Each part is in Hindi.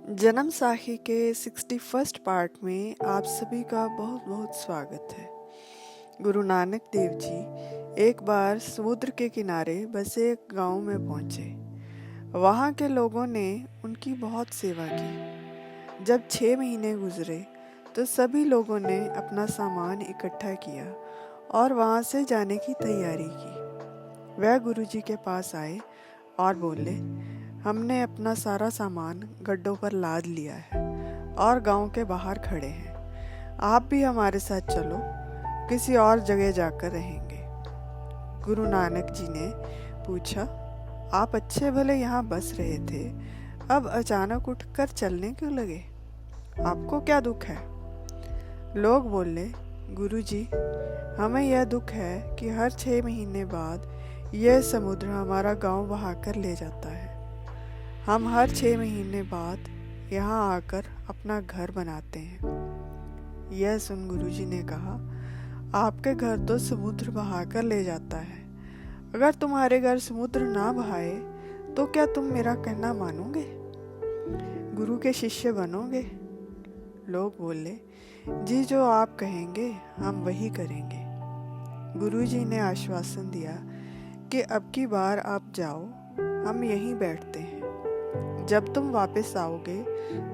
जन्म साखी के 61st पार्ट में आप सभी का बहुत बहुत स्वागत है। गुरु नानक देव जी एक बार समुद्र के किनारे बसे एक गांव में पहुंचे। वहां के लोगों ने उनकी बहुत सेवा की। जब 6 महीने गुजरे तो सभी लोगों ने अपना सामान इकट्ठा किया और वहां से जाने की तैयारी की। वह गुरु जी के पास आए और बोले, हमने अपना सारा सामान गड्ढों पर लाद लिया है और गांव के बाहर खड़े हैं। आप भी हमारे साथ चलो, किसी और जगह जाकर रहेंगे। गुरु नानक जी ने पूछा, आप अच्छे भले यहाँ बस रहे थे, अब अचानक उठकर चलने क्यों लगे? आपको क्या दुख है? लोग बोले, गुरु जी, हमें यह दुख है कि हर 6 महीने बाद यह समुद्र हमारा गांव बहाकर ले जाता है। हम हर 6 महीने बाद यहाँ आकर अपना घर बनाते हैं। यह सुन गुरुजी ने कहा, आपके घर तो समुद्र बहाकर ले जाता है। अगर तुम्हारे घर समुद्र ना बहाए तो क्या तुम मेरा कहना मानोगे? गुरु के शिष्य बनोगे? लोग बोले, जी जो आप कहेंगे हम वही करेंगे। गुरुजी ने आश्वासन दिया कि अब की बार आप जाओ, हम यहीं बैठते हैं। जब तुम वापस आओगे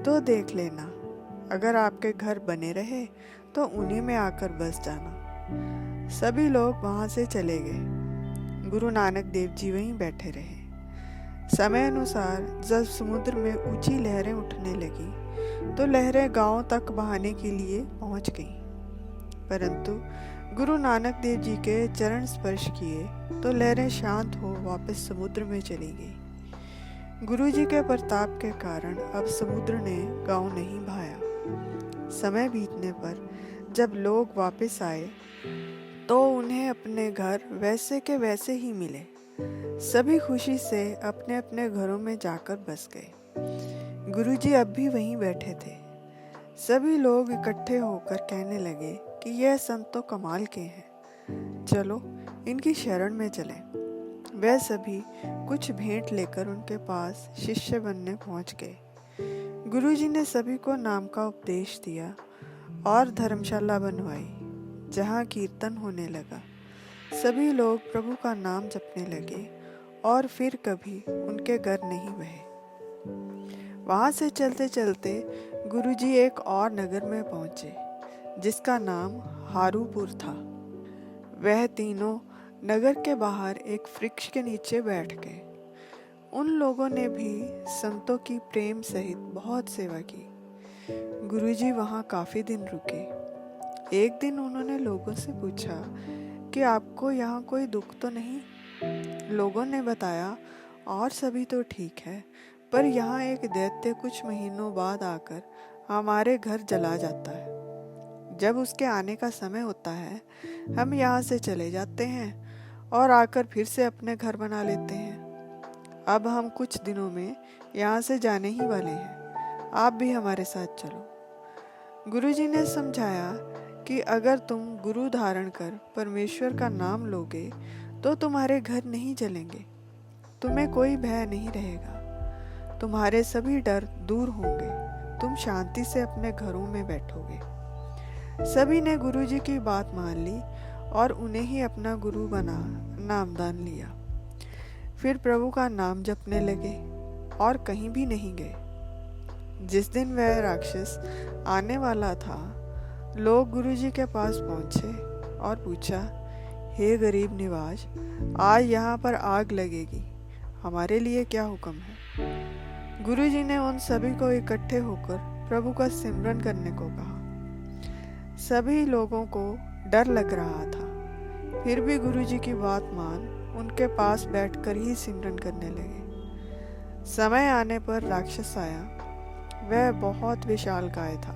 तो देख लेना, अगर आपके घर बने रहे तो उन्हीं में आकर बस जाना। सभी लोग वहां से चले गए। गुरु नानक देव जी वहीं बैठे रहे। समय अनुसार जब समुद्र में ऊंची लहरें उठने लगी तो लहरें गांव तक बहाने के लिए पहुंच गईं। परंतु गुरु नानक देव जी के चरण स्पर्श किए तो लहरें शांत हो वापस समुद्र में चली गई। गुरुजी के प्रताप के कारण अब समुद्र ने गांव नहीं भाया। समय बीतने पर जब लोग वापस आए तो उन्हें अपने घर वैसे के वैसे ही मिले। सभी खुशी से अपने अपने घरों में जाकर बस गए। गुरुजी अब भी वहीं बैठे थे। सभी लोग इकट्ठे होकर कहने लगे कि यह संत तो कमाल के हैं, चलो इनकी शरण में चलें। वह सभी कुछ भेंट लेकर उनके पास शिष्य बनने पहुंच गए। गुरुजी ने सभी को नाम का उपदेश दिया और धर्मशाला बनवाई, जहां कीर्तन होने लगा। सभी लोग प्रभु का नाम जपने लगे और फिर कभी उनके घर नहीं बहे। वहां से चलते चलते गुरुजी एक और नगर में पहुंचे, जिसका नाम हारूपुर था। वह तीनों नगर के बाहर एक वृक्ष के नीचे बैठ गए। उन लोगों ने भी संतों की प्रेम सहित बहुत सेवा की। गुरुजी वहां काफी दिन रुके। एक दिन उन्होंने लोगों से पूछा कि आपको यहाँ कोई दुख तो नहीं? लोगों ने बताया, और सभी तो ठीक है, पर यहाँ एक दैत्य कुछ महीनों बाद आकर हमारे घर जला जाता है। जब उसके आने का समय होता है हम यहाँ से चले जाते हैं और आकर फिर से अपने घर बना लेते हैं। अब हम कुछ दिनों में यहाँ से जाने ही वाले हैं, आप भी हमारे साथ चलो। गुरुजी ने समझाया कि अगर तुम गुरु धारण कर परमेश्वर का नाम लोगे तो तुम्हारे घर नहीं जलेंगे, तुम्हें कोई भय नहीं रहेगा, तुम्हारे सभी डर दूर होंगे, तुम शांति से अपने घरों में बैठोगे। सभी ने गुरुजी की बात मान ली और उन्हें ही अपना गुरु बना नामदान लिया। फिर प्रभु का नाम जपने लगे और कहीं भी नहीं गए। जिस दिन वह राक्षस आने वाला था, लोग गुरुजी के पास पहुंचे और पूछा, हे गरीब निवाज, आज यहाँ पर आग लगेगी, हमारे लिए क्या हुक्म है? गुरुजी ने उन सभी को इकट्ठे होकर प्रभु का सिमरन करने को कहा। सभी लोगों को डर लग रहा था, फिर भी गुरुजी की बात मान उनके पास बैठकर ही सिमरन करने लगे। समय आने पर राक्षस आया। वह बहुत विशालकाय था।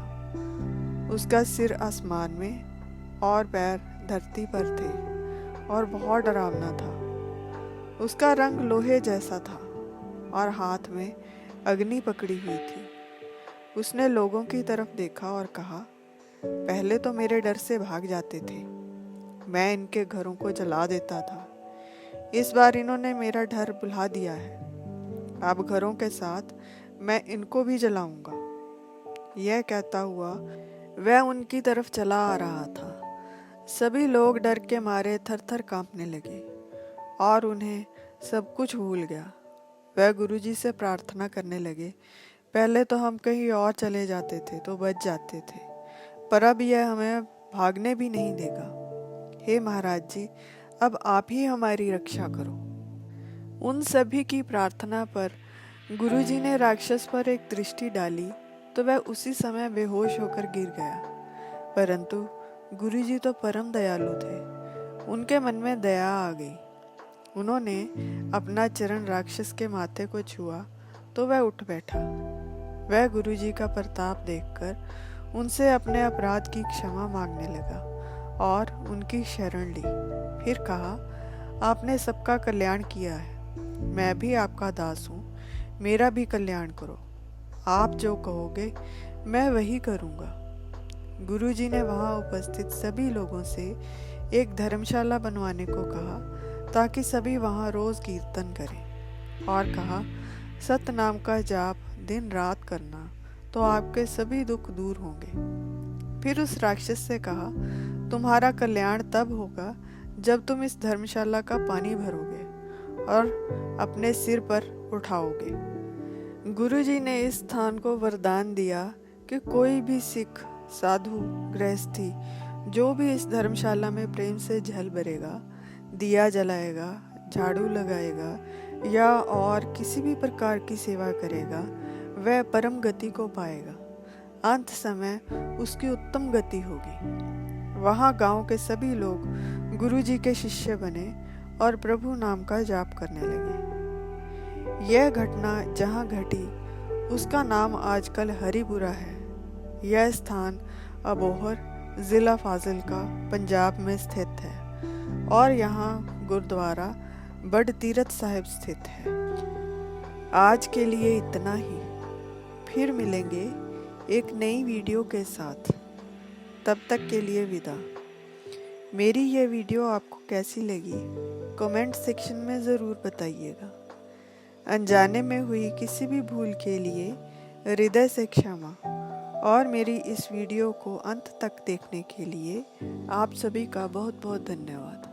उसका सिर आसमान में और पैर धरती पर थे और बहुत डरावना था। उसका रंग लोहे जैसा था और हाथ में अग्नि पकड़ी हुई थी। उसने लोगों की तरफ देखा और कहा, पहले तो मेरे डर से भाग जाते थे, मैं इनके घरों को जला देता था। इस बार इन्होंने मेरा डर भुला दिया है। अब घरों के साथ मैं इनको भी जलाऊंगा। यह कहता हुआ वह उनकी तरफ चला आ रहा था। सभी लोग डर के मारे थर-थर कांपने लगे और उन्हें सब कुछ भूल गया। वह गुरुजी से प्रार्थना करने लगे, पहले तो हम कहीं और चले जाते थे तो बच जाते थे, पर अब यह हमें भागने भी नहीं देगा। हे महाराज जी, अब आप ही हमारी रक्षा करो। उन सभी की प्रार्थना पर गुरुजी ने राक्षस पर एक दृष्टि डाली तो वह उसी समय बेहोश होकर गिर गया। परंतु गुरुजी तो परम दयालु थे। उनके मन में दया आ गई। उन्होंने अपना चरण राक्षस के माथे को छुआ तो वह उठ बैठा। वह गुरुजी का प्रताप देखकर उनसे अपने अपराध की क्षमा मांगने लगा और उनकी शरण ली। फिर कहा, आपने सबका कल्याण किया है, मैं भी आपका दास हूँ, मेरा भी कल्याण करो। आप जो कहोगे मैं वही करूँगा। गुरुजी ने वहाँ उपस्थित सभी लोगों से एक धर्मशाला बनवाने को कहा ताकि सभी वहाँ रोज़ कीर्तन करें और कहा, सत नाम का जाप दिन रात करना तो आपके सभी दुख दूर होंगे। फिर उस राक्षस से कहा, तुम्हारा कल्याण तब होगा जब तुम इस धर्मशाला का पानी भरोगे और अपने सिर पर उठाओगे। गुरुजी ने इस स्थान को वरदान दिया कि कोई भी सिख, साधु, गृहस्थी जो भी इस धर्मशाला में प्रेम से झल भरेगा, दिया जलाएगा, झाड़ू लगाएगा या और किसी भी प्रकार की सेवा करेगा, वह परम गति को पाएगा। अंत समय उसकी उत्तम गति होगी। वहाँ गांव के सभी लोग गुरुजी के शिष्य बने और प्रभु नाम का जाप करने लगे। यह घटना जहाँ घटी उसका नाम आजकल हरिपुरा है। यह स्थान अबोहर, ज़िला फाजिल्का, पंजाब में स्थित है और यहाँ गुरुद्वारा बड़ तीरथ साहिब स्थित है। आज के लिए इतना ही। फिर मिलेंगे एक नई वीडियो के साथ। तब तक के लिए विदा। मेरी यह वीडियो आपको कैसी लगी कमेंट सेक्शन में ज़रूर बताइएगा। अनजाने में हुई किसी भी भूल के लिए हृदय से क्षमा और मेरी इस वीडियो को अंत तक देखने के लिए आप सभी का बहुत बहुत धन्यवाद।